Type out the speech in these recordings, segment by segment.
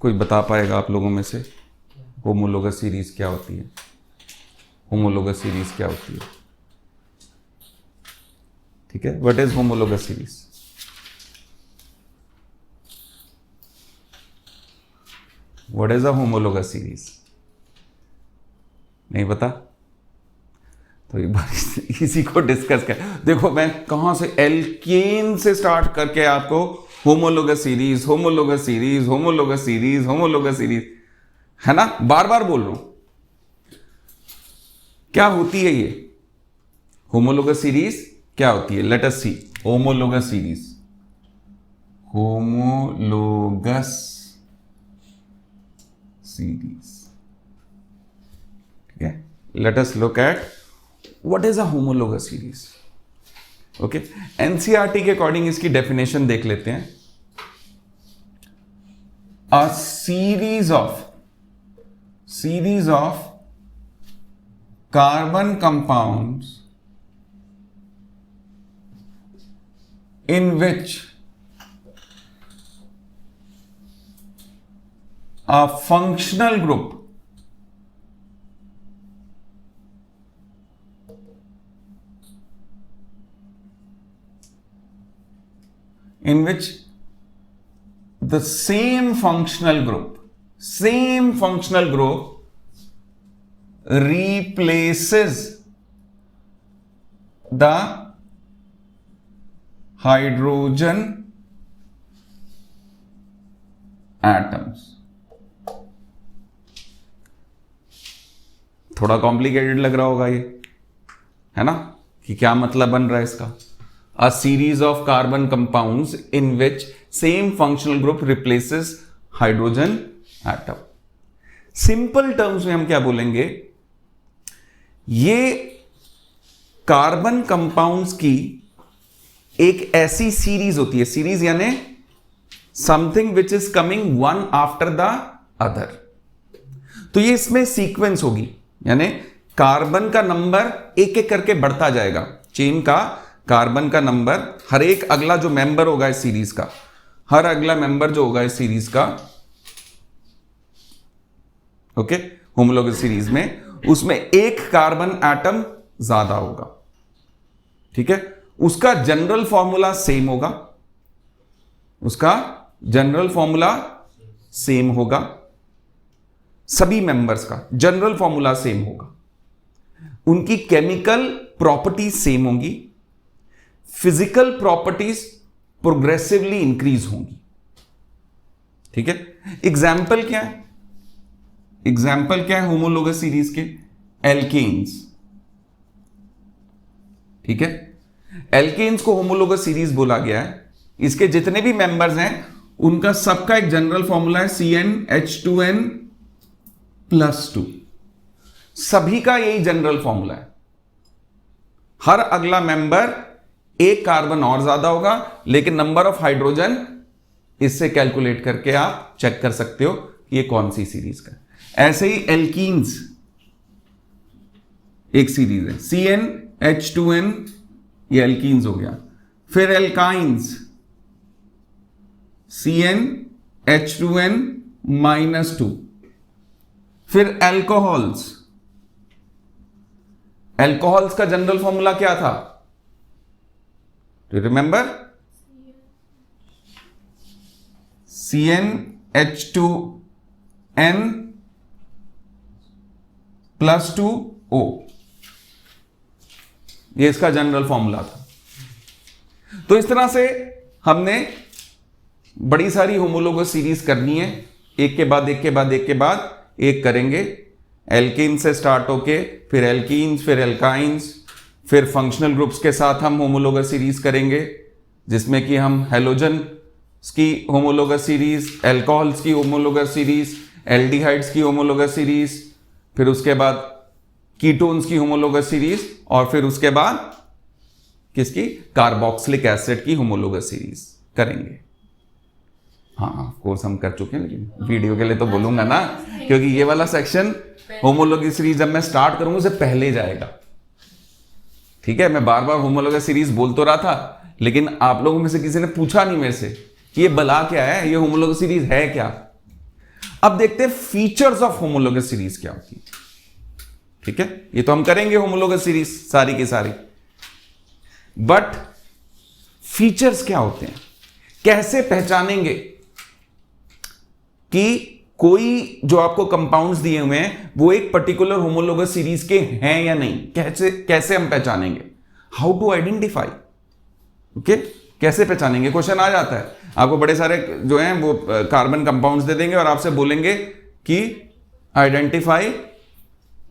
कोई बता पाएगा आप लोगों में से? होमोलोगस सीरीज क्या होती है? होमोलोगस सीरीज क्या होती है? ठीक है, what is homologous series? What is a homologous series? नहीं पता? तो एक बार इसी को डिस्कस कर। देखो मैं कहां से, एल्केन से स्टार्ट करके आपको homologous series, homologous series, homologous series, homologous series, है ना, बार बार बोल रहा हूं। क्या होती है ये होमोलोगस सीरीज? क्या होती है? लेट अस सी होमोलोगस सीरीज। होमोलोगस सीरीज, ठीक है। Let us look at what is a homologous series. Okay, NCERT के अकॉर्डिंग इसकी डेफिनेशन देख लेते हैं। A series of carbon compounds in which a functional group in which the same functional group replaces the hydrogen atoms। थोड़ा complicated लग रहा होगा ये, है ना, कि क्या मतलब बन रहा है इसका। A series of carbon compounds in which same functional group replaces hydrogen atom। Simple terms में हम क्या बोलेंगे, ये कार्बन कंपाउंड्स की एक ऐसी सीरीज होती है, सीरीज यानी something which is coming one after the other. तो ये इसमें सीक्वेंस होगी, यानी कार्बन का नंबर एक एक करके बढ़ता जाएगा, चेन का कार्बन का नंबर, हर एक अगला जो मेंबर होगा इस सीरीज का, हर अगला मेंबर जो होगा इस सीरीज का, ओके, होमोलोगस सीरीज में, उसमें एक कार्बन एटम ज्यादा होगा, ठीक है। उसका जनरल फॉर्मूला सेम होगा, उसका जनरल फॉर्मूला सेम होगा, सभी मेंबर्स का जनरल फॉर्मूला सेम होगा, उनकी केमिकल प्रॉपर्टीज सेम होंगी, फिजिकल प्रॉपर्टीज प्रोग्रेसिवली इंक्रीज होंगी, ठीक है। एग्जाम्पल क्या है? एग्जाम्पल क्या है होमोलोगस सीरीज के? एल्केन्स, ठीक है। एल्केन्स को होमोलोगस सीरीज बोला गया है। इसके जितने भी मेंबर्स हैं उनका सबका एक जनरल फॉर्मूला है CnH2n+2, सभी का यही जनरल फॉर्मूला है। हर अगला मेंबर एक कार्बन और ज्यादा होगा, लेकिन नंबर ऑफ हाइड्रोजन इससे कैलकुलेट करके आप चेक कर सकते हो कि ये कौन सी सीरीज का है। ऐसे ही एल्कीन्स एक सीरीज है, CnH2n, ये एल्कीन्स हो गया। फिर एल्काइंस CnH2n-2। फिर एल्कोहल्स, एल्कोहल्स का जनरल फॉर्मूला क्या था? Do you remember? CnH2n+2O, ये इसका जनरल फॉर्मूला था। तो इस तरह से हमने बड़ी सारी होमोलोगस सीरीज करनी है, एक के बाद एक के बाद एक के बाद एक करेंगे। एल्केन से स्टार्ट होके फिर एल्कीन्स, फिर एल्काइंस, फिर फंक्शनल ग्रुप्स के साथ हम होमोलोगस सीरीज करेंगे, जिसमें कि हम हेलोजन की होमोलोगस सीरीज, एल्कोहल्स की होमोलोगस सीरीज, एल्डिहाइड्स की होमोलोगस सीरीज, फिर उसके बाद कीटोन्स की होमोलोगस सीरीज, और फिर उसके बाद किसकी? कार्बोक्सिलिक एसिड की होमोलोगस सीरीज करेंगे। हाँ, कोर्स हम कर चुके हैं, लेकिन वीडियो के लिए तो बोलूंगा ना, क्योंकि ये वाला सेक्शन होमोलोगस सीरीज जब मैं स्टार्ट करूंगा उससे पहले जाएगा, ठीक है। मैं बार बार होमोलोगस सीरीज बोल तो रहा था, लेकिन आप लोगों में से किसी ने पूछा नहीं मेरे से कि ये बला क्या है, ये होमोलोगस सीरीज है क्या। अब देखते हैं फीचर्स ऑफ होमोलोगस सीरीज क्या होती है। ठीक है, ये तो हम करेंगे होमोलोगस सीरीज सारी की सारी, बट फीचर्स क्या होते हैं, कैसे पहचानेंगे कि कोई जो आपको कंपाउंड्स दिए हुए हैं वो एक पर्टिकुलर होमोलोगस सीरीज के हैं या नहीं, कैसे हम पहचानेंगे, हाउ टू आइडेंटिफाई। ओके, कैसे पहचानेंगे, क्वेश्चन आ जाता है आपको, बड़े सारे जो हैं वो कार्बन कंपाउंड्स दे देंगे और आपसे बोलेंगे कि identify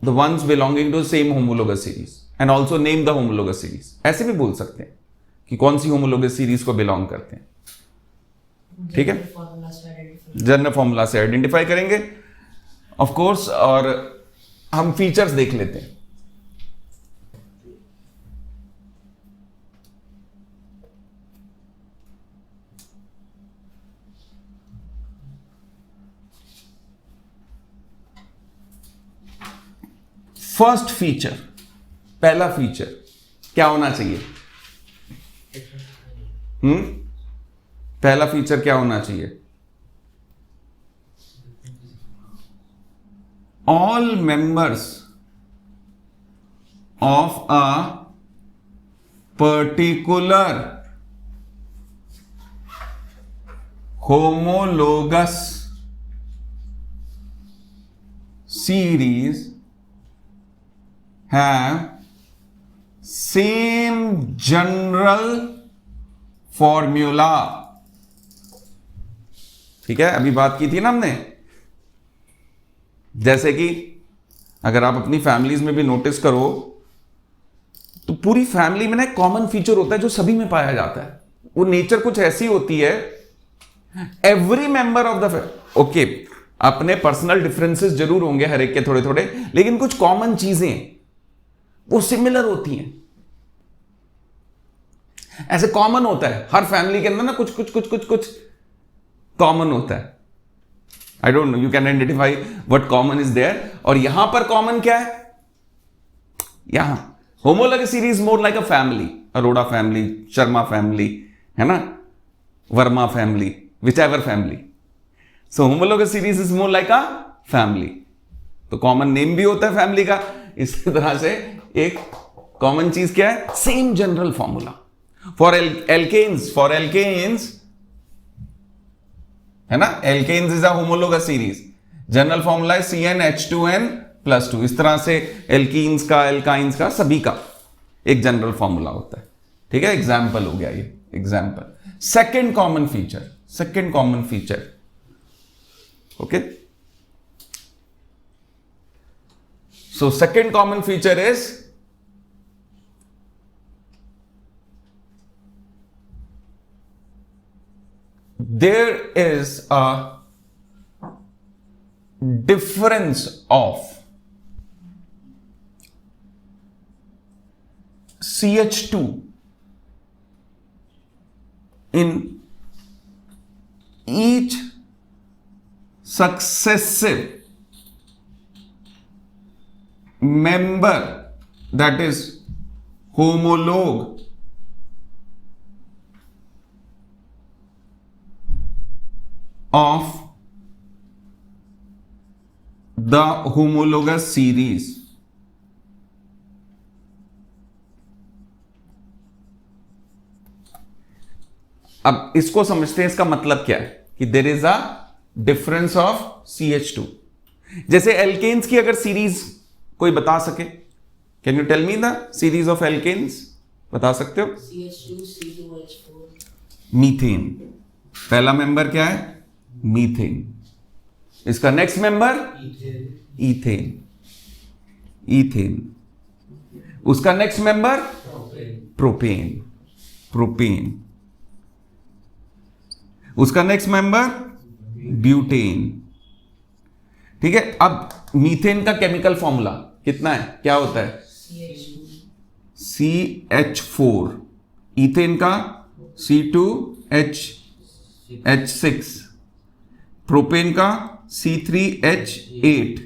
the ones belonging to same homologous series and also name the homologous series. ऐसे भी बोल सकते हैं कि कौन सी होमोलोगस सीरीज को बिलोंग करते हैं। ठीक है, जनरल फॉर्मूला से आइडेंटिफाई करेंगे ऑफ कोर्स, और हम फीचर्स देख लेते हैं। फर्स्ट फीचर, पहला फीचर क्या होना चाहिए? पहला फीचर क्या होना चाहिए? All members of a particular homologous series have same general formula। ठीक है, अभी बात की थी ना हमने, जैसे कि अगर आप अपनी फैमिलीज में भी नोटिस करो तो पूरी फैमिली में ना एक कॉमन फीचर होता है जो सभी में पाया जाता है। वो नेचर कुछ ऐसी होती है, every member of the okay, अपने पर्सनल डिफरेंसेस जरूर होंगे हर एक के थोड़े थोड़े, लेकिन कुछ कॉमन चीजें वो सिमिलर होती हैं। ऐसे कॉमन होता है हर फैमिली के अंदर ना, कुछ कुछ कुछ कुछ कुछ कॉमन होता है। I don't know, you can identify what common is there. और यहां पर कॉमन क्या है? यहां homologous series more like a family, Arora family, Sharma family, है ना, Verma family, whichever family. So homologous series is more like a family. तो common name भी होता है फैमिली का। इसी तरह से एक कॉमन चीज क्या है? Same general formula for alkanes, है ना, alkanes is a homologous series, general formula है CnH2n+2। इस तरह से एल्कीन्स का, एल्काइंस का, सभी का एक जनरल फॉर्मूला होता है। ठीक है, एग्जाम्पल हो गया ये example. Second common feature, okay, so second common feature is there is a difference of CH2 in each successive member, that is homologue of the homologous series। अब इसको समझते हैं, इसका मतलब क्या है कि there is a difference of CH2। जैसे एल्केन्स की अगर सीरीज कोई बता सके, can you tell me the series of alkanes? बता सकते हो? CH2C2H4। मीथेन, पहला मेंबर क्या है? मीथेन। इसका नेक्स्ट मेंबर ईथेन। उसका नेक्स्ट मेंबर प्रोपेन। उसका नेक्स्ट मेंबर ब्यूटेन। ठीक है, अब मीथेन का केमिकल फॉर्मूला कितना है, क्या होता है? CH4। ईथेन का C2H6। प्रोपेन का C3H8।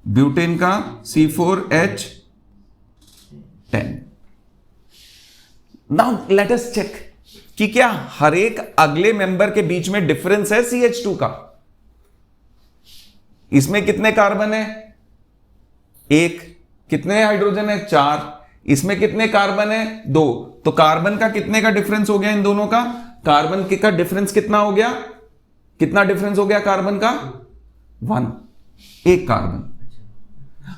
ब्यूटेन का C4H10। Now let us check कि क्या हर एक अगले मेंबर के बीच में डिफरेंस है CH2 का? इसमें कितने कार्बन है? एक। कितने हाइड्रोजन है? 4। इसमें कितने कार्बन है? 2। तो कार्बन का कितने का डिफरेंस हो गया इन दोनों का? कार्बन का डिफरेंस कितना हो गया? कितना डिफरेंस हो गया कार्बन का? 1। एक कार्बन।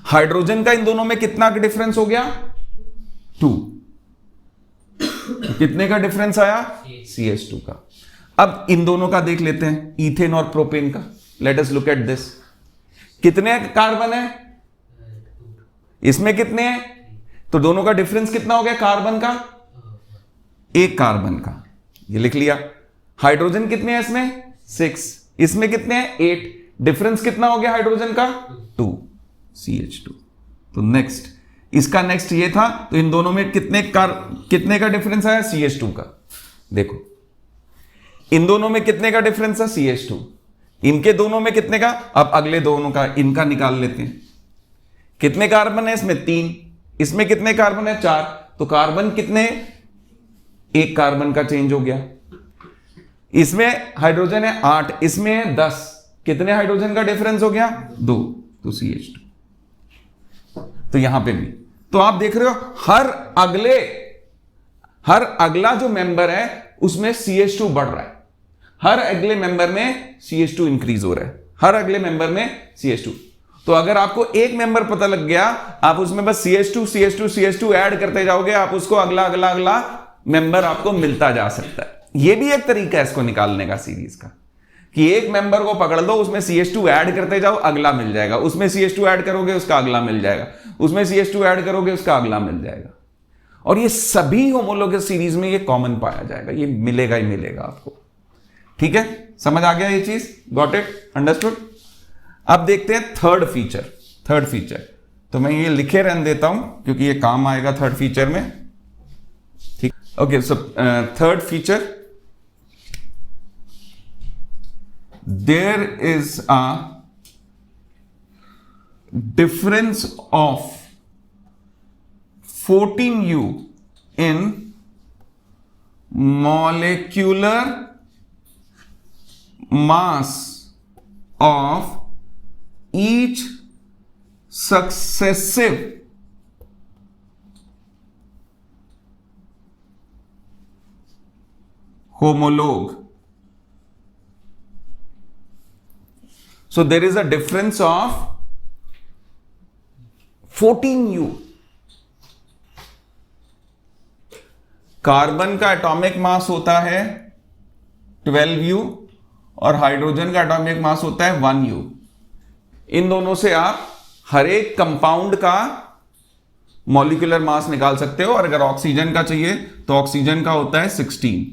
हाइड्रोजन का इन दोनों में कितना डिफरेंस हो गया? 2। कितने का डिफरेंस आया? CH2 का। अब इन दोनों का देख लेते हैं, इथेन और प्रोपेन का। Let us look at this. कितने कार्बन है? इसमें कितने हैं? तो दोनों का डिफरेंस कितना हो गया कार्बन का? एक कार्बन का, ये लिख लिया। हाइड्रोजन कितने हैं इसमें? 6। इसमें कितने हैं? 8। डिफरेंस कितना हो गया हाइड्रोजन का? 2, CH2। तो नेक्स्ट, इसका नेक्स्ट ये था। तो इन दोनों में कितने का डिफरेंस आया? CH2 का। देखो इन दोनों में कितने का डिफरेंस है? CH2। इनके दोनों में कितने का? अब अगले दोनों का, इनका निकाल लेते हैं। कितने कार्बन है इसमें? 3। इसमें कितने कार्बन है? 4। तो कार्बन कितने? एक कार्बन का चेंज हो गया। इसमें हाइड्रोजन है 8, इसमें है 10। कितने हाइड्रोजन का डिफरेंस हो गया? 2। तो CH2। तो यहां पे भी तो आप देख रहे हो हर अगला जो मेंबर है उसमें CH2 बढ़ रहा है। हर अगले मेंबर में CH2 इंक्रीज हो रहा है। हर अगले मेंबर में CH2। तो अगर आपको एक मेंबर पता लग गया, आप उसमें बस CH2 ऐड करते जाओगे, आप उसको अगला मेंबर आपको मिलता जा सकता है। यह भी एक तरीका है इसको निकालने का सीरीज का, कि एक मेंबर को पकड़ लो, उसमें CH2 ऐड करते जाओ, अगला मिल जाएगा। उसमें CH2 ऐड करोगे, उसका अगला मिल जाएगा। उसमें CH2 ऐड करोगे, उसका अगला मिल जाएगा। और ये सभी होमोलोगस सीरीज में ये कॉमन पाया जाएगा, ये मिलेगा ही मिलेगा आपको। ठीक है, समझ आ गया ये चीज? Got it? अंडरस्टूड? अब देखते हैं थर्ड फीचर। तो मैं ये लिखे रहने देता हूं क्योंकि ये काम आएगा थर्ड फीचर में। ठीक, okay. So third feature, there is a difference of 14U in molecular mass of each successive homologue. So there is a difference of 14U. Carbon का एटॉमिक मास होता है 12U और हाइड्रोजन का atomic mass होता है 1U। इन दोनों से आप हर एक कंपाउंड का मॉलिक्यूलर मास निकाल सकते हो। और अगर ऑक्सीजन का चाहिए तो ऑक्सीजन का होता है 16।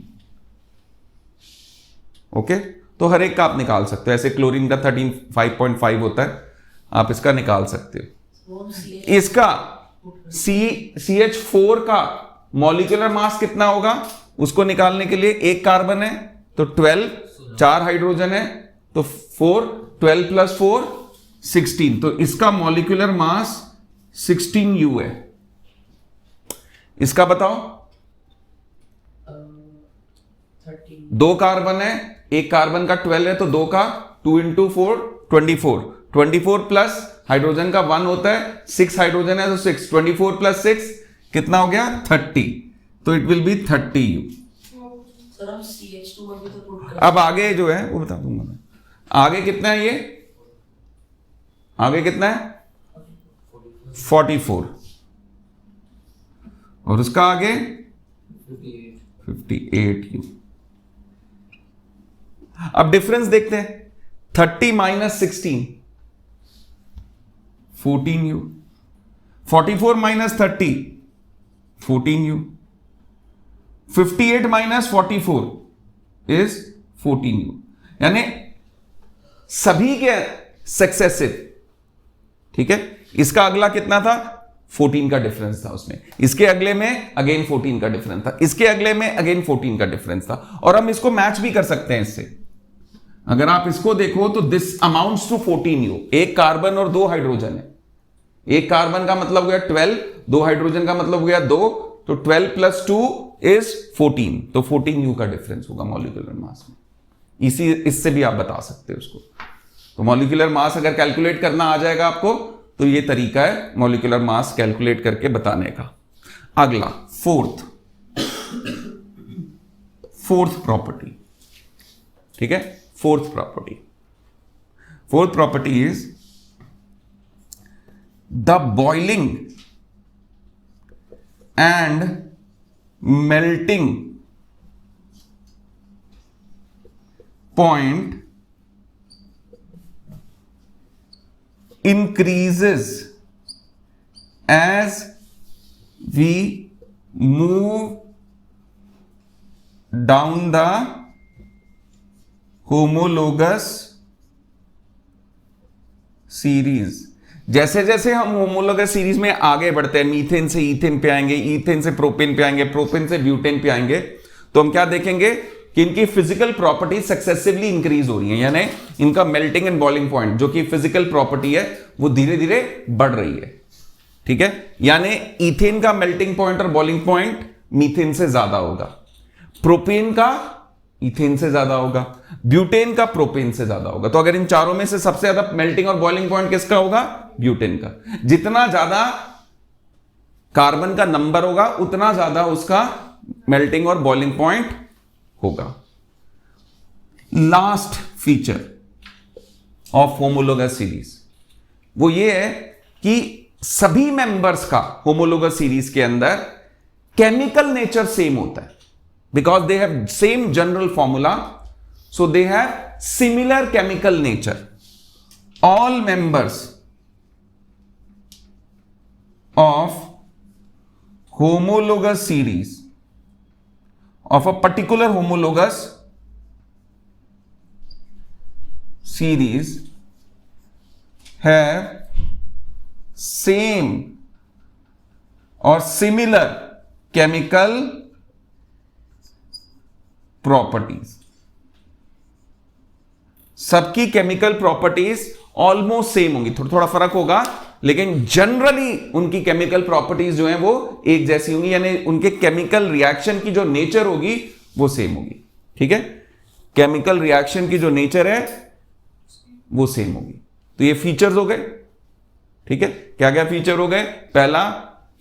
ओके, तो हर एक का आप निकाल सकते हो। ऐसे क्लोरीन का 13.5 होता है, आप इसका निकाल सकते हो। इसका CH4 का मॉलिक्यूलर मास कितना होगा उसको निकालने के लिए, एक कार्बन है तो 12, 4 हाइड्रोजन है तो 4, 12 + 4 16। तो इसका मॉलिक्यूलर मास 16U है। इसका बताओ। 2 कार्बन है, एक कार्बन का 12 है तो 2 का 2 × 4 24 प्लस हाइड्रोजन का 1 होता है, 6 हाइड्रोजन है तो 6, 24 + 6 कितना हो गया? 30। तो it will be 30U। Sir हम CH2 अभी तो पुट कर। अब आगे जो है वो बता दूंगा मैं। आगे कितना है ये? आगे कितना है? 44। और उसका आगे 58U। अब डिफरेंस देखते हैं। 30 - 16 14U। 44 - 30 14U। 58 - 44 is 14U। यानी सभी के सक्सेसिव। ठीक है, इसका अगला कितना था? 14 का डिफरेंस था उसमें। इसके अगले में अगेन 14 का डिफरेंस था। इसके अगले में अगेन 14 का डिफरेंस था। और हम इसको मैच भी कर सकते हैं इससे। अगर आप इसको देखो तो दिस अमाउंट्स टू 14U। एक कार्बन और 2 हाइड्रोजन है। एक कार्बन का मतलब हो गया 12, 2 हाइड्रोजन का मतलब हो गया 2, तो 12 + 2 इज 14। तो 14U का डिफरेंस होगा मॉलिक्यूलर मास में। इससे भी आप बता सकते हो उसको। तो मॉलिक्यूलर मास अगर कैलकुलेट करना आ जाएगा आपको, तो ये तरीका है मॉलिक्यूलर मास कैलकुलेट करके बताने का। अगला फोर्थ प्रॉपर्टी, ठीक है। Fourth property is the boiling and melting point increases as we move down the homologous series। जैसे जैसे हम होमोलोगस सीरीज में आगे बढ़ते हैं, मीथेन से ईथेन पे आएंगे, ईथेन से प्रोपेन पे आएंगे, प्रोपेन से ब्यूटेन पे आएंगे, तो हम क्या देखेंगे कि इनकी फिजिकल प्रॉपर्टी सक्सेसिवली इंक्रीज हो रही है, यानी इनका मेल्टिंग एंड बॉइलिंग पॉइंट जो कि फिजिकल प्रॉपर्टी है वो धीरे धीरे बढ़ रही है, ठीक है। यानी ईथेन का मेल्टिंग पॉइंट और बॉइलिंग पॉइंट मीथेन से ज्यादा होगा, प्रोपेन का ईथेन से ज्यादा होगा, ब्यूटेन का प्रोपेन से ज्यादा होगा। तो अगर इन चारों में से सबसे ज्यादा मेल्टिंग और बॉइलिंग पॉइंट किसका होगा? ब्यूटेन का। जितना ज्यादा कार्बन का नंबर होगा उतना ज्यादा उसका मेल्टिंग और बॉइलिंग पॉइंट होगा। Last feature of homologous series वो ये है कि सभी मेंबर्स का होमोलोगस सीरीज के अंदर केमिकल नेचर सेम होता है, because they have same general formula, so they have similar chemical nature. All members of homologous series of a particular homologous series have same or similar chemical properties। सबकी chemical properties almost same होंगी, थोड़ा थोड़ा फर्क होगा, लेकिन generally उनकी chemical properties जो हैं वो एक जैसी होंगी, यानी उनके केमिकल रिएक्शन की जो नेचर होगी वो सेम होगी, ठीक है। केमिकल रिएक्शन की जो नेचर है वो सेम होगी। तो ये फीचर्स हो गए, ठीक है। क्या क्या फीचर हो गए? पहला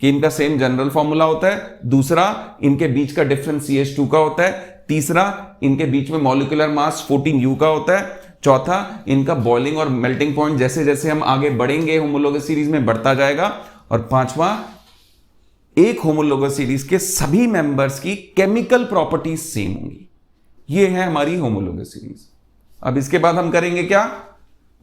कि इनका सेम जनरल फॉर्मूला होता है, दूसरा इनके बीच का डिफरेंस CH2 का होता है, तीसरा इनके बीच में मॉलिक्यूलर मास 14U का होता है, चौथा इनका बॉइलिंग और मेल्टिंग पॉइंट जैसे जैसे हम आगे बढ़ेंगे होमोलोगस सीरीज में बढ़ता जाएगा, और पांचवा एक होमोलोगस सीरीज के सभी मेंबर्स की केमिकल प्रॉपर्टीज सेम होंगी। ये है हमारी होमोलोगस सीरीज। अब इसके बाद हम करेंगे क्या?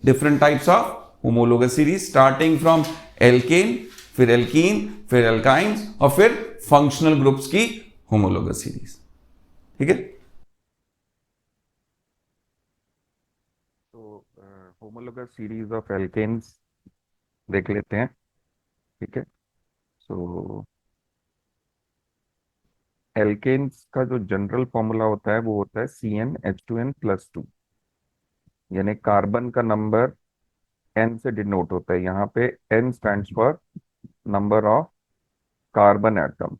Different types of homologous series, starting from alkane, फिर एल्कीन, फिर एल्काइंस, और फिर फंक्शनल ग्रुप्स की होमोलोगस सीरीज, ठीक है। तो होमोलोगस सीरीज ऑफ एल्केन्स देख लेते हैं, ठीक है। सो एल्केन्स का जो जनरल फॉर्मूला होता है वो होता है CnH2n+2, यानी कार्बन का नंबर n से डिनोट होता है। यहाँ पे n stands for number of carbon atoms.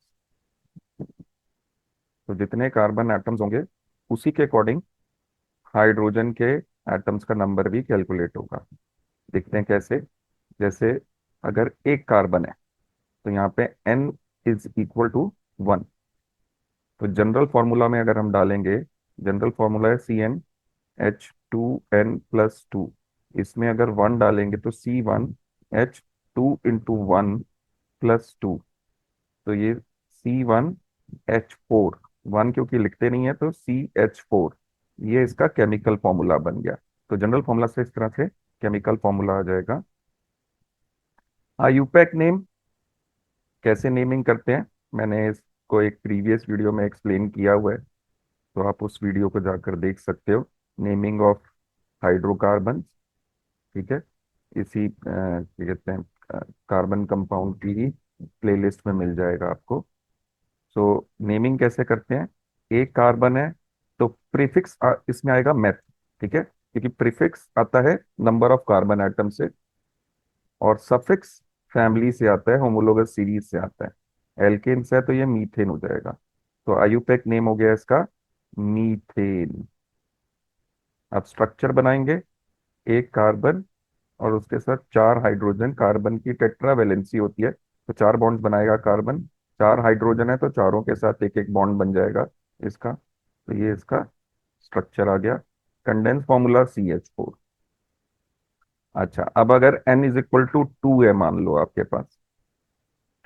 तो जितने कार्बन एटम्स होंगे उसी के अकॉर्डिंग हाइड्रोजन के एटम्स का नंबर भी कैलकुलेट होगा। देखते हैं कैसे। जैसे अगर एक कार्बन है तो यहाँ पे n इज इक्वल टू 1। तो जनरल फॉर्मूला में अगर हम डालेंगे, जनरल फॉर्मूला है CnH2n+2, इसमें अगर 1 डालेंगे तो C1H2 × 1 + 2, तो ये C1H4, 1 क्योंकि लिखते नहीं है तो CH4, ये इसका केमिकल फॉर्मूला बन गया। तो जनरल फॉर्मूला से इस तरह से केमिकल फॉर्मूला आ जाएगा। आईयूपैक नेम कैसे नेमिंग करते हैं मैंने इसको एक प्रीवियस वीडियो में एक्सप्लेन किया हुआ है, तो आप उस वीडियो को जाकर देख सकते हो। नेमिंग ऑफ हाइड्रोकार्बन, ठीक है, इसी क्या कहते हैं कार्बन कंपाउंड की ही प्लेलिस्ट में मिल जाएगा आपको। सो नेमिंग कैसे करते हैं? एक कार्बन है तो प्रीफिक्स इसमें आएगा मैथ, ठीक है, क्योंकि प्रीफिक्स आता है नंबर ऑफ कार्बन एटम से, और सफिक्स फैमिली से आता है, होमोलोगस सीरीज से आता है। एल्केन्स है तो ये मीथेन हो जाएगा। तो आईयूपैक नेम हो गया इसका मीथेन। अब स्ट्रक्चर बनाएंगे। एक कार्बन और उसके साथ 4 हाइड्रोजन, कार्बन की टेट्रा वैलेंसी होती है तो 4 बॉन्ड्स बनाएगा कार्बन, 4 हाइड्रोजन है तो चारों के साथ एक एक बॉन्ड बन जाएगा इसका। तो ये इसका स्ट्रक्चर आ गया, कंडेंस फॉर्मूला CH4। अच्छा, अब अगर n इज इक्वल टू 2 है मान लो आपके पास,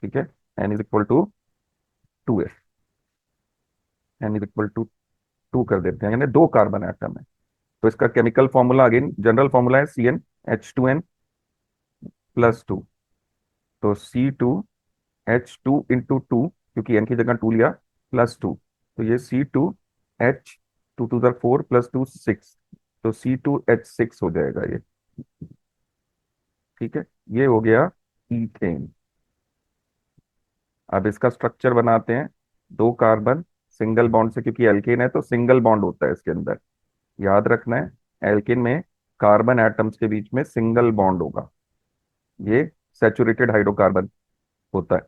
ठीक है, n इज इक्वल टू 2 है, n इज इक्वल टू 2 कर देते हैं, यानी 2 कार्बन एटम है। तो इसका chemical formula again general formula है CnH2n+2। तो C2H2 × 2, क्योंकि n की जगह 2 लिया, +2, तो ये C2H, 2 2 4 +2 6, तो C2H6 हो जाएगा ये। ठीक है, ये हो गया ईथेन। अब इसका स्ट्रक्चर बनाते हैं, 2 कार्बन सिंगल बॉन्ड से, क्योंकि एल्केन है तो सिंगल बॉन्ड होता है इसके अंदर, याद रखना है, एल्केन में कार्बन एटम्स के बीच में सिंगल बॉन्ड होगा, ये सैचुरेटेड हाइड्रोकार्बन होता है।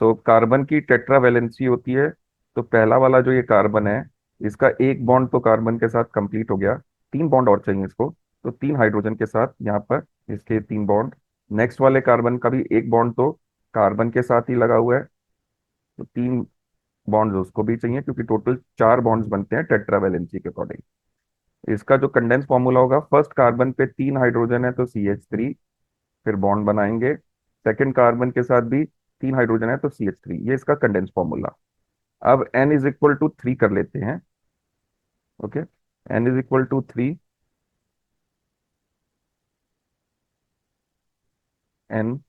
सो कार्बन की टेट्रा वैलेंसी होती है, तो पहला वाला जो ये कार्बन है, इसका एक बॉन्ड तो कार्बन के साथ कंप्लीट हो गया, 3 बॉन्ड और चाहिए इसको, तो 3 हाइड्रोजन के साथ यहाँ पर इसके 3 बॉन्ड। नेक्स्ट वाले कार्बन का भी एक बॉन्ड तो कार्बन के साथ ही लगा हुआ है, तो 3 बॉन्ड्स उसको भी चाहिए, क्योंकि टोटल 4 बॉन्ड्स बनते हैं टेट्रा वैलेंसी के अकॉर्डिंग। इसका जो कंडेंस फॉर्मूला होगा, फर्स्ट कार्बन पे 3 हाइड्रोजन है तो CH3, फिर बॉन्ड बनाएंगे, सेकंड कार्बन के साथ भी 3 हाइड्रोजन है तो CH3, ये इसका कंडेंस फॉर्मूला। अब n इज इक्वल टू 3 कर लेते हैं, okay, n is equal to 3, n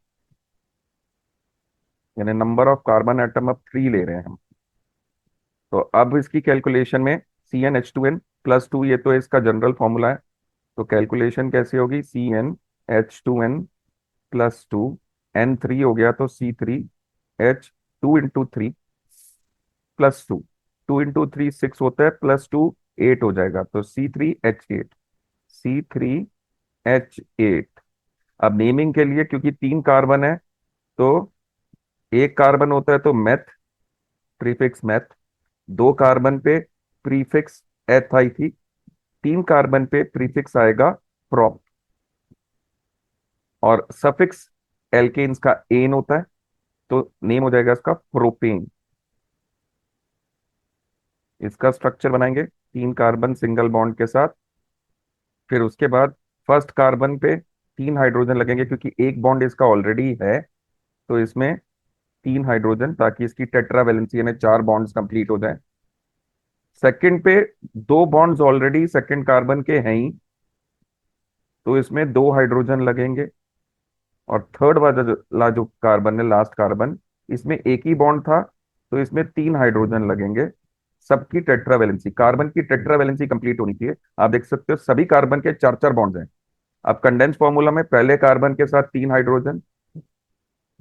यानी नंबर ऑफ कार्बन एटम अब 3 ले रहे हैं हम। तो अब इसकी कैलकुलेशन में CnH2n+2, ये तो इसका जनरल फॉर्मूला है, तो कैलकुलेशन कैसे होगी, CnH2n+2, N3 हो गया तो C3H2 × 3 +2, 2 × 3 6 होता है, +2 8 हो जाएगा, तो C3H8, C3H8। अब नेमिंग के लिए, क्योंकि 3 कार्बन है तो एक कार्बन होता है तो मेथ, प्रीफिक्स मेथ, 2 कार्बन पे प्रीफिक्स एथ आई थी, 3 कार्बन पे प्रीफिक्स आएगा प्रोप, और सफिक्स एल्केन्स का एन होता है, तो नेम हो जाएगा इसका प्रोपेन। इसका स्ट्रक्चर बनाएंगे, 3 कार्बन सिंगल बॉन्ड के साथ, फिर उसके बाद फर्स्ट कार्बन पे 3 हाइड्रोजन लगेंगे, क्योंकि एक बॉन्ड इसका ऑलरेडी है, तो इसमें 3 हाइड्रोजन, ताकि इसकी टेट्रा वैलेंसी यानी 4 बॉन्ड्स कंप्लीट हो जाए। सेकंड पे 2 बॉन्ड्स ऑलरेडी सेकंड कार्बन के हैं ही, तो इसमें 2 हाइड्रोजन लगेंगे, और थर्ड वाला जो कार्बन है, लास्ट कार्बन, इसमें एक ही बॉन्ड था, तो इसमें 3 हाइड्रोजन लगेंगे। सबकी टेट्रा वैलेंसी, कार्बन की टेट्रा वैलेंसी कंप्लीट होनी चाहिए। आप देख सकते हो सभी कार्बन के 4 4 बॉन्ड्स हैं। अब कंडेंस फॉर्मूला में पहले कार्बन के साथ 3 हाइड्रोजन,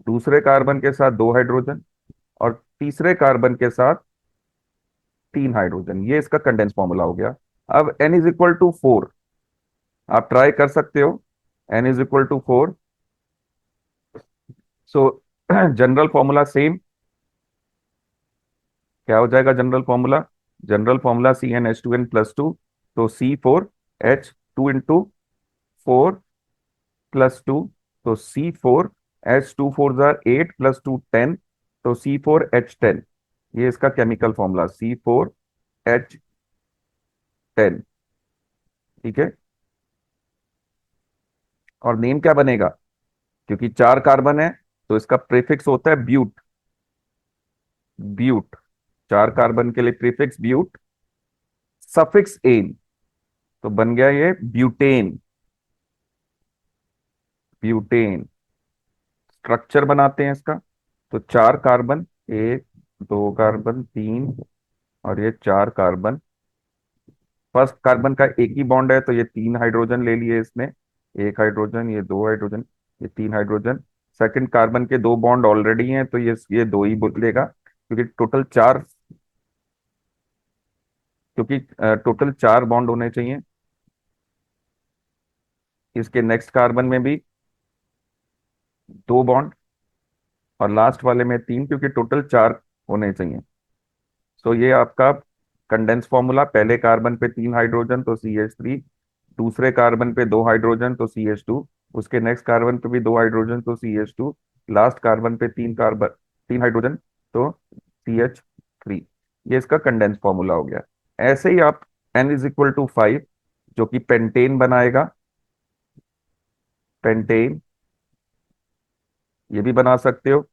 दूसरे कार्बन के साथ 2 हाइड्रोजन, और तीसरे कार्बन के साथ 3 हाइड्रोजन, ये इसका कंडेंस फॉर्मूला हो गया। अब n इज इक्वल टू 4, आप ट्राई कर सकते हो, n is equal to 4, so general formula same, क्या हो जाएगा जनरल फॉर्मूला CnH2n+2, तो C4H2 × 4 +2, तो C4H2 4 8 +2 10, तो C4H10, ये इसका केमिकल फॉर्मूला C4H10। ठीक है, और नेम क्या बनेगा, क्योंकि 4 कार्बन है तो इसका प्रीफिक्स होता है ब्यूट, ब्यूट, 4 कार्बन के लिए प्रीफिक्स ब्यूट, सफिक्स एन, तो बन गया ये ब्यूटेन, ब्यूटेन। स्ट्रक्चर बनाते हैं इसका, तो 4 कार्बन, 1 2 कार्बन 3, और ये 4 कार्बन, फर्स्ट कार्बन का एक ही बॉन्ड है तो ये 3 हाइड्रोजन ले लिए इसने, एक हाइड्रोजन, ये 2 हाइड्रोजन, ये 3 हाइड्रोजन। सेकंड कार्बन के 2 बॉन्ड ऑलरेडी हैं तो ये 2 ही लेगा, क्योंकि टोटल 4 बॉन्ड होने चाहिए। इसके नेक्स्ट कार्बन में भी 2 बॉन्ड, और लास्ट वाले में 3, क्योंकि टोटल 4 होने चाहिए। सो ये आपका कंडेंस फॉर्मूला, पहले कार्बन पे 3 हाइड्रोजन तो CH3, दूसरे कार्बन पे 2 हाइड्रोजन तो CH2, उसके नेक्स्ट कार्बन पे भी 2 हाइड्रोजन तो CH2, लास्ट कार्बन पे 3 हाइड्रोजन तो CH3। ये इसका कंडेंस फॉर्मूला हो गया। ऐसे ही आप N=5 जो कि पेंटेन बनाएगा, पेंटेन ये भी बना सकते हो।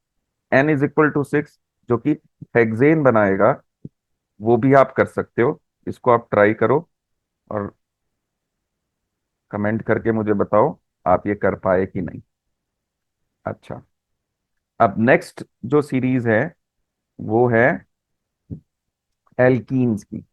N=6 जो कि हेक्सेन बनाएगा, वो भी आप कर सकते हो। इसको आप ट्राई करो और कमेंट करके मुझे बताओ आप ये कर पाए कि नहीं। अच्छा, अब नेक्स्ट जो सीरीज है वो है एल्कीन्स की।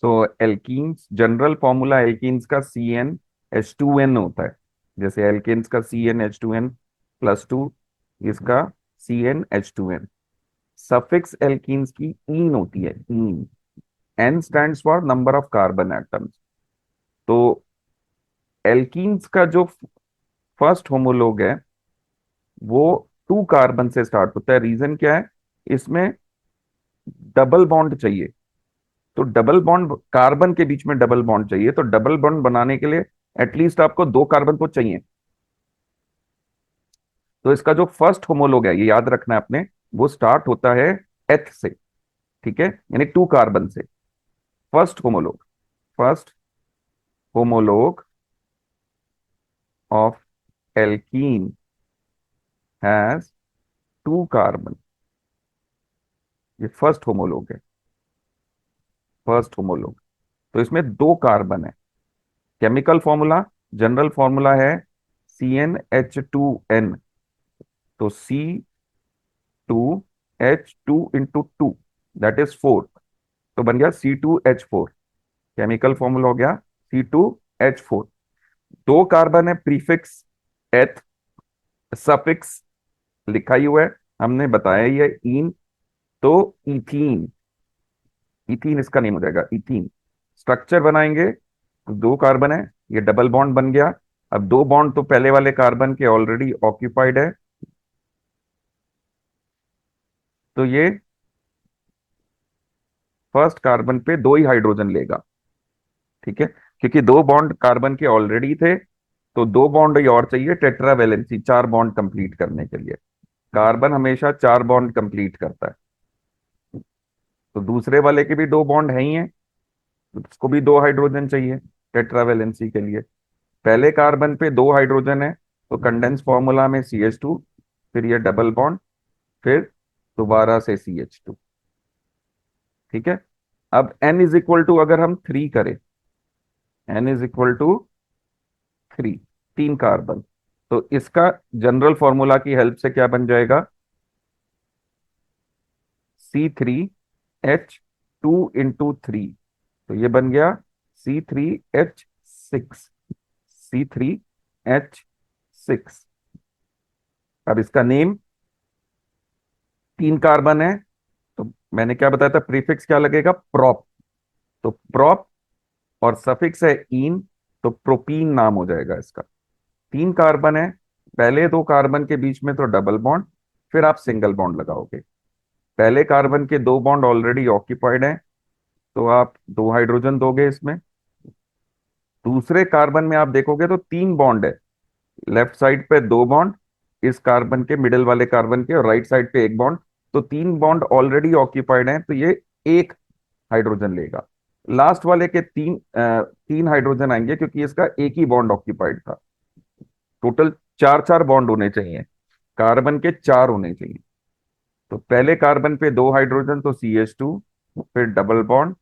सो एल्कीन्स, जनरल फॉर्मूला एल्कीन्स का CnH2n होता है। जैसे एल्केन्स का CnH2n+2, इसका CnH2n। सफिक्स एल्कीन्स की ईन होती है, ईन। N stands for number of carbon atoms. तो एल्कीन्स का जो फर्स्ट होमोलोग है वो 2 कार्बन से स्टार्ट होता है। रीजन क्या है? इसमें डबल बॉन्ड चाहिए। तो डबल बॉन्ड, कार्बन के बीच में डबल बॉन्ड चाहिए, तो डबल बॉन्ड बनाने के लिए एटलीस्ट आपको 2 कार्बन तो चाहिए। तो इसका जो फर्स्ट होमोलोग है, ये याद रखना है आपने, वो स्टार्ट होता है एथ से। ठीक है, यानी 2 कार्बन से। First homologue, first homologue of alkene has 2 carbon. ये फर्स्ट होमोलोग है, फर्स्ट होमोलोग। तो इसमें 2 कार्बन है। केमिकल फॉर्मूला, जनरल फॉर्मूला है CnH2n। तो C2H2 × 2 दैट इज 4, तो बन गया C2H4। केमिकल फॉर्मूला हो गया C2H4। 2 कार्बन है, प्रीफिक्स एथ, सफिक्स लिखा ही हुआ है, हमने बताया ही है, ईन। तो इथीन, इथीन इसका नेम हो जाएगा, इथीन। स्ट्रक्चर बनाएंगे तो 2 कार्बन है, ये डबल बॉन्ड बन गया। अब 2 बॉन्ड तो पहले वाले कार्बन के ऑलरेडी ऑक्यूपाइड है, तो ये फर्स्ट कार्बन पे 2 ही हाइड्रोजन लेगा। ठीक है, क्योंकि 2 बॉन्ड कार्बन के ऑलरेडी थे, तो 2 बॉन्ड ही और चाहिए टेट्रा वैलेंसी, 4 बॉन्ड कंप्लीट करने के लिए। कार्बन हमेशा 4 बॉन्ड कंप्लीट करता है। तो दूसरे वाले के भी 2 बॉन्ड है ही हैं, तो उसको भी 2 हाइड्रोजन चाहिए टेट्रा वैलेंसी के लिए। पहले कार्बन पे 2 हाइड्रोजन है, तो कंडेंस फॉर्मूला में CH2, फिर ये डबल बॉन्ड, फिर दोबारा से CH2। ठीक है, अब N= अगर हम 3 करें, N=3, 3 कार्बन, तो इसका जनरल फॉर्मूला की हेल्प से क्या बन जाएगा? C3H2 × 3, तो ये बन गया C3H6, C3H6। अब इसका नेम, 3 कार्बन है, तो मैंने क्या बताया था, प्रीफिक्स क्या लगेगा? प्रोप। तो प्रोप और सफिक्स है ईन, तो प्रोपीन नाम हो जाएगा इसका। 3 कार्बन है, पहले 2 कार्बन के बीच में तो डबल बॉन्ड, फिर आप सिंगल बॉन्ड लगाओगे। पहले कार्बन के 2 बॉन्ड ऑलरेडी ऑक्यूपाइड हैं, तो आप 2 हाइड्रोजन दोगे इसमें। दूसरे कार्बन में आप देखोगे तो 3 बॉन्ड है, लेफ्ट साइड पे 2 बॉन्ड, इस कार्बन के मिडिल वाले कार्बन के, और राइट साइड पे 1 बॉन्ड। तो 3 बॉन्ड ऑलरेडी ऑक्यूपाइड हैं, तो ये 1 हाइड्रोजन लेगा। लास्ट वाले के 3 हाइड्रोजन आएंगे, क्योंकि इसका एक ही बॉन्ड ऑक्यूपाइड था। टोटल 4 4 बॉन्ड होने चाहिए, कार्बन के 4 होने चाहिए। तो पहले कार्बन पे 2 हाइड्रोजन तो CH2, फिर डबल बॉन्ड,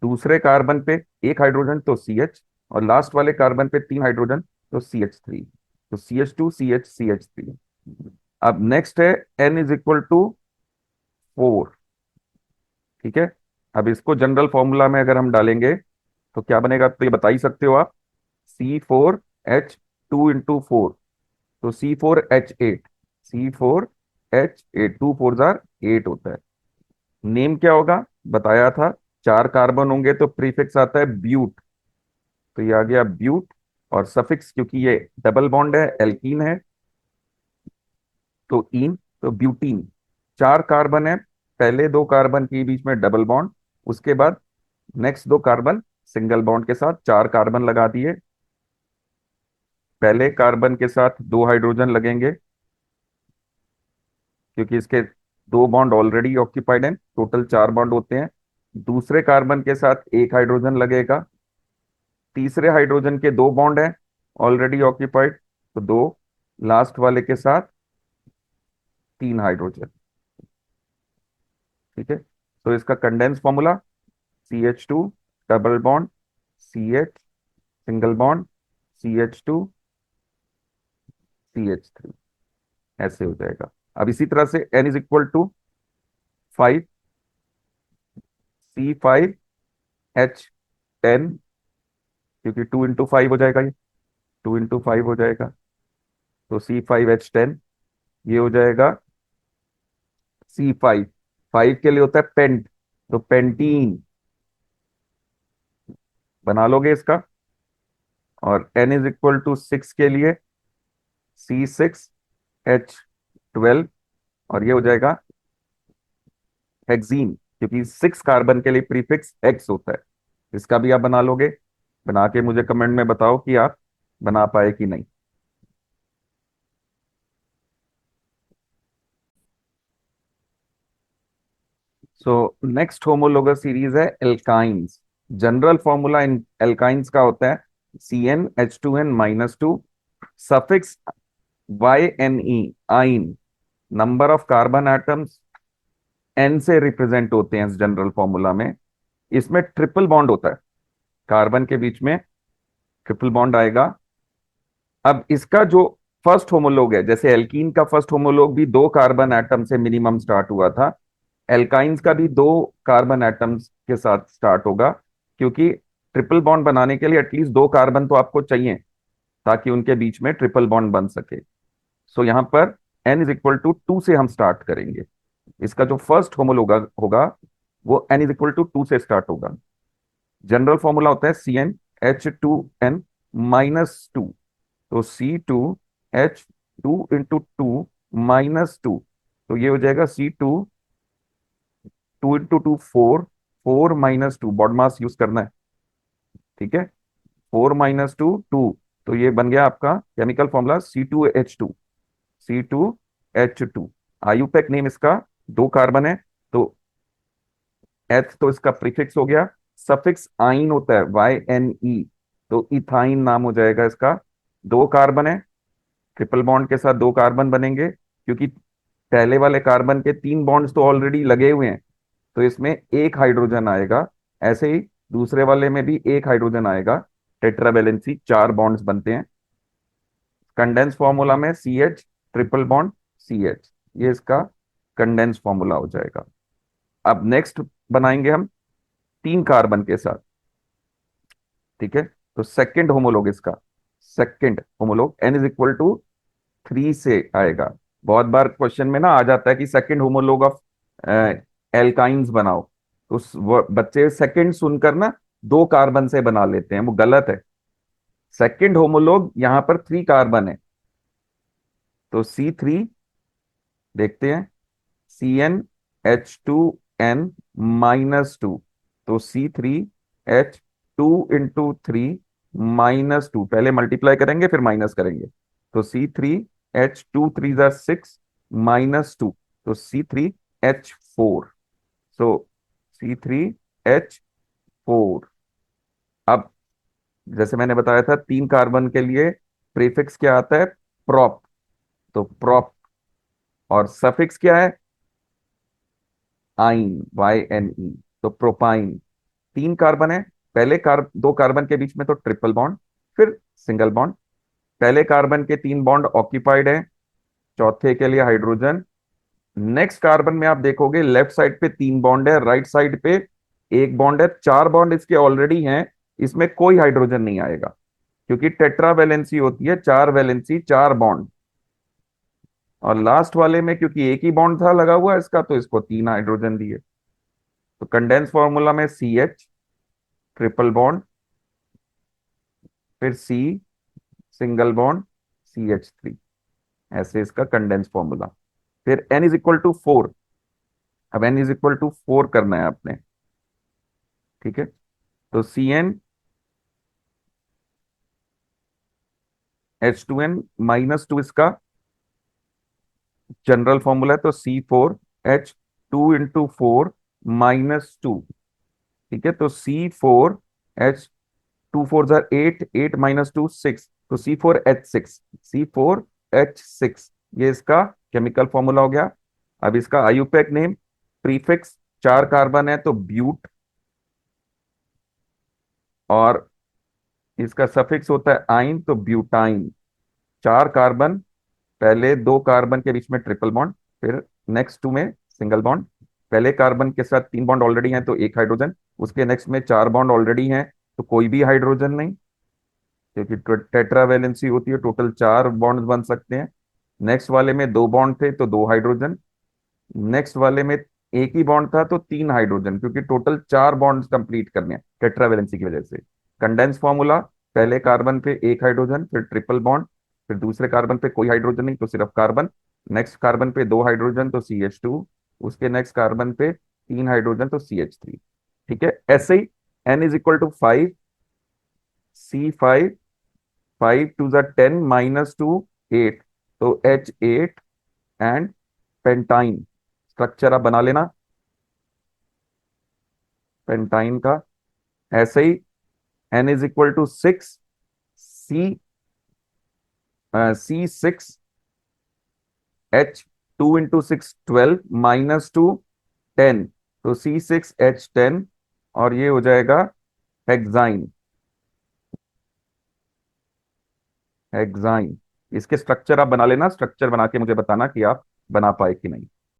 दूसरे कार्बन पे 1 हाइड्रोजन तो CH, और लास्ट वाले कार्बन पे 3 हाइड्रोजन तो CH3। तो CH2 CH CH3। अब नेक्स्ट है N=4। ठीक है, अब इसको जनरल फॉर्मूला में अगर हम डालेंगे तो क्या बनेगा, तो ये बता ही सकते हो आप, C4H2 × 4, तो C4H8, C4H8, 2 4 = 8 होता है। नेम क्या होगा बताया था, 4 कार्बन होंगे तो प्रीफिक्स आता है ब्यूट, तो ये आ गया ब्यूट। और सफिक्स, क्योंकि ये डबल बॉन्ड है, एल्कीन है, तो ईन, तो ब्यूटीन। 4 कार्बन है, पहले दो कार्बन के बीच में डबल बॉन्ड, उसके बाद नेक्स्ट दो कार्बन सिंगल बॉन्ड के साथ, चार कार्बन लगा दिए। पहले कार्बन के साथ दो हाइड्रोजन लगेंगे क्योंकि इसके दो बॉन्ड ऑलरेडी ऑक्यूपाइड हैं, टोटल चार बॉन्ड होते हैं। दूसरे कार्बन के साथ एक हाइड्रोजन लगेगा। तीसरे हाइड्रोजन के दो बॉन्ड हैं ऑलरेडी ऑक्यूपाइड, तो दो, लास्ट वाले के साथ तीन हाइड्रोजन। ठीक है, तो इसका condense formula CH2 double bond CH single bond CH2 CH3, ऐसे हो जाएगा। अब इसी तरह से N is equal to 5C5H10, क्योंकि 2 × 5 हो जाएगा, ये 2 × 5 हो जाएगा, तो C5H10 ये हो जाएगा। C5 5 के लिए होता है पेंट, तो पेंटीन बना लोगे इसका। और N इज इक्वल टू 6 के लिए C6H12, और ये हो जाएगा हेक्सीन, क्योंकि 6 कार्बन के लिए प्रीफिक्स X होता है। इसका भी आप बना लोगे। बना के मुझे कमेंट में बताओ कि आप बना पाए कि नहीं। सो नेक्स्ट होमोलोगस सीरीज है alkynes. General formula in alkynes का होता है CnH2n-2, सफिक्स YNE, आइन, number of carbon atoms N से रिप्रेजेंट होते हैं इस जनरल फॉर्मूला में। इसमें ट्रिपल बॉन्ड होता है, कार्बन के बीच में ट्रिपल बॉन्ड आएगा। अब इसका जो फर्स्ट होमोलोग है, जैसे एल्कीन का फर्स्ट होमोलोग भी दो कार्बन एटम से मिनिमम स्टार्ट हुआ था, एल्काइंस का भी दो कार्बन एटम्स के साथ स्टार्ट होगा, क्योंकि ट्रिपल बॉन्ड बनाने के लिए एटलीस्ट दो कार्बन तो आपको चाहिए ताकि उनके बीच में ट्रिपल बॉन्ड बन सके। सो यहां पर N इज इक्वल टू 2 से हम स्टार्ट करेंगे। इसका जो फर्स्ट होमोलोग होगा वो N इज इक्वल टू 2 से स्टार्ट होगा। जनरल फॉर्मूला होता है CnH2n-2, तो C2H2 × 2 तो ये हो जाएगा C2, 2 × 2 4, 4 - 2, बॉड मास यूज करना है। ठीक है, 4 - 2 2, तो ये बन गया आपका chemical formula C2H2। IUPAC name इसका, दो कार्बन है तो एथ तो इसका प्रीफिक्स हो गया। सफिक्स आइन होता है YNE, तो इथाइन नाम हो जाएगा इसका। दो कार्बन है, ट्रिपल बॉन्ड के साथ दो कार्बन बनेंगे, क्योंकि पहले वाले कार्बन के तीन बॉन्ड्स तो ऑलरेडी लगे हुए हैं, तो इसमें एक हाइड्रोजन आएगा। ऐसे ही दूसरे वाले में भी एक हाइड्रोजन आएगा, टेट्रावेलेंसी, चार बॉन्ड्स बनते हैं। कंडेंस फॉर्मूला में CH ट्रिपल बॉन्ड CH, ये इसका कंडेंस फॉर्मूला हो जाएगा। अब नेक्स्ट बनाएंगे हम तीन कार्बन के साथ। ठीक है, तो सेकंड होमोलोग इसका, second homologue N is equal to 3 से आएगा। बहुत बार क्वेश्चन में ना आ जाता है कि सेकंड होमोलोग ऑफ एल्काइंस बनाओ, तो बच्चे सेकंड सुनकर ना दो कार्बन से बना लेते हैं, वो गलत है। सेकंड होमोलोग यहां पर 3 कार्बन है, तो C3 देखते हैं, CnH2n-2, तो C3H2 × 3 - 2, पहले मल्टीप्लाई करेंगे फिर माइनस करेंगे, तो C3H2 × 3 = 6 -2, तो C3H4, सो C3H4। अब जैसे मैंने बताया था, तीन कार्बन के लिए प्रीफिक्स क्या आता है, प्रोप, तो प्रोप, और सफिक्स क्या है, आइन, YNE, तो प्रोपाइन। तीन कार्बन है, पहले दो कार्बन के बीच में तो ट्रिपल बॉन्ड, फिर सिंगल बॉन्ड। पहले कार्बन के तीन बॉन्ड ऑक्यूपाइड है, चौथे के लिए हाइड्रोजन। नेक्स्ट कार्बन में आप देखोगे लेफ्ट साइड पे तीन बॉन्ड है, राइट साइड पे एक बॉन्ड है, चार बॉन्ड इसके ऑलरेडी हैं, इसमें कोई हाइड्रोजन नहीं आएगा, क्योंकि टेट्रा वैलेंसी होती है, चार वैलेंसी चार बॉन्ड। और लास्ट वाले में क्योंकि एक ही बॉन्ड था लगा हुआ इसका, तो इसको तीन हाइड्रोजन दिए। तो कंडेंस फॉर्मूला में CH ट्रिपल बॉन्ड, फिर C सिंगल बॉन्ड CH3, ऐसे इसका कंडेंस फॉर्मूला। फिर N इज इक्वल टू 4, अब n इज इक्वल टू 4 करना है आपने, ठीक है। तो CnH2n -2 इसका जनरल फॉर्मूला है, तो C4H2 × 4 -2, ठीक है। तो C4H 2 4 8, 8 -2 6, तो C4H6 ये इसका केमिकल फॉर्मूला हो गया। अब इसका आयुपैक नेम, प्रीफिक्स 4 कार्बन है तो ब्यूट, और इसका सफिक्स होता है आइन तो ब्यूटाइन। 4 कार्बन, पहले 2 कार्बन के बीच में ट्रिपल बॉन्ड, फिर नेक्स्ट 2 में सिंगल बॉन्ड। पहले कार्बन के साथ 3 बॉन्ड ऑलरेडी हैं तो एक हाइड्रोजन, उसके नेक्स्ट में 4 बॉन्ड ऑलरेडी हैं तो कोई भी हाइड्रोजन नहीं, क्योंकि टेट्रा वैलेंसी होती है, टोटल 4 बॉन्ड बन सकते हैं। नेक्स्ट वाले में 2 बॉन्ड थे तो 2 हाइड्रोजन, नेक्स्ट वाले में एक ही बॉन्ड था तो 3 हाइड्रोजन, क्योंकि टोटल 4 बॉन्ड कंप्लीट करने हैं टेट्रा वैलेंसी की वजह से। कंडेंस फॉर्मूला, पहले कार्बन पे एक हाइड्रोजन, फिर ट्रिपल बॉन्ड, फिर दूसरे कार्बन पे कोई हाइड्रोजन नहीं तो सिर्फ कार्बन, नेक्स्ट कार्बन पे 2 हाइड्रोजन तो CH2, उसके नेक्स्ट कार्बन पे 3 हाइड्रोजन तो CH3, ठीक है। ऐसे ही n is equal to 5, C5, 5 × 2 = 10 -2 8, तो H8 एंड पेंटाइन स्ट्रक्चर आप बना लेना पेंटाइन का। ऐसे ही n is equal to 6, C6H2 × 6 12 -2 10, तो C6H10, और ये हो जाएगा हेक्साइन। हेक्साइन, इसके स्ट्रक्चर आप बना लेना, स्ट्रक्चर बना के मुझे बताना कि आप बना पाए कि नहीं।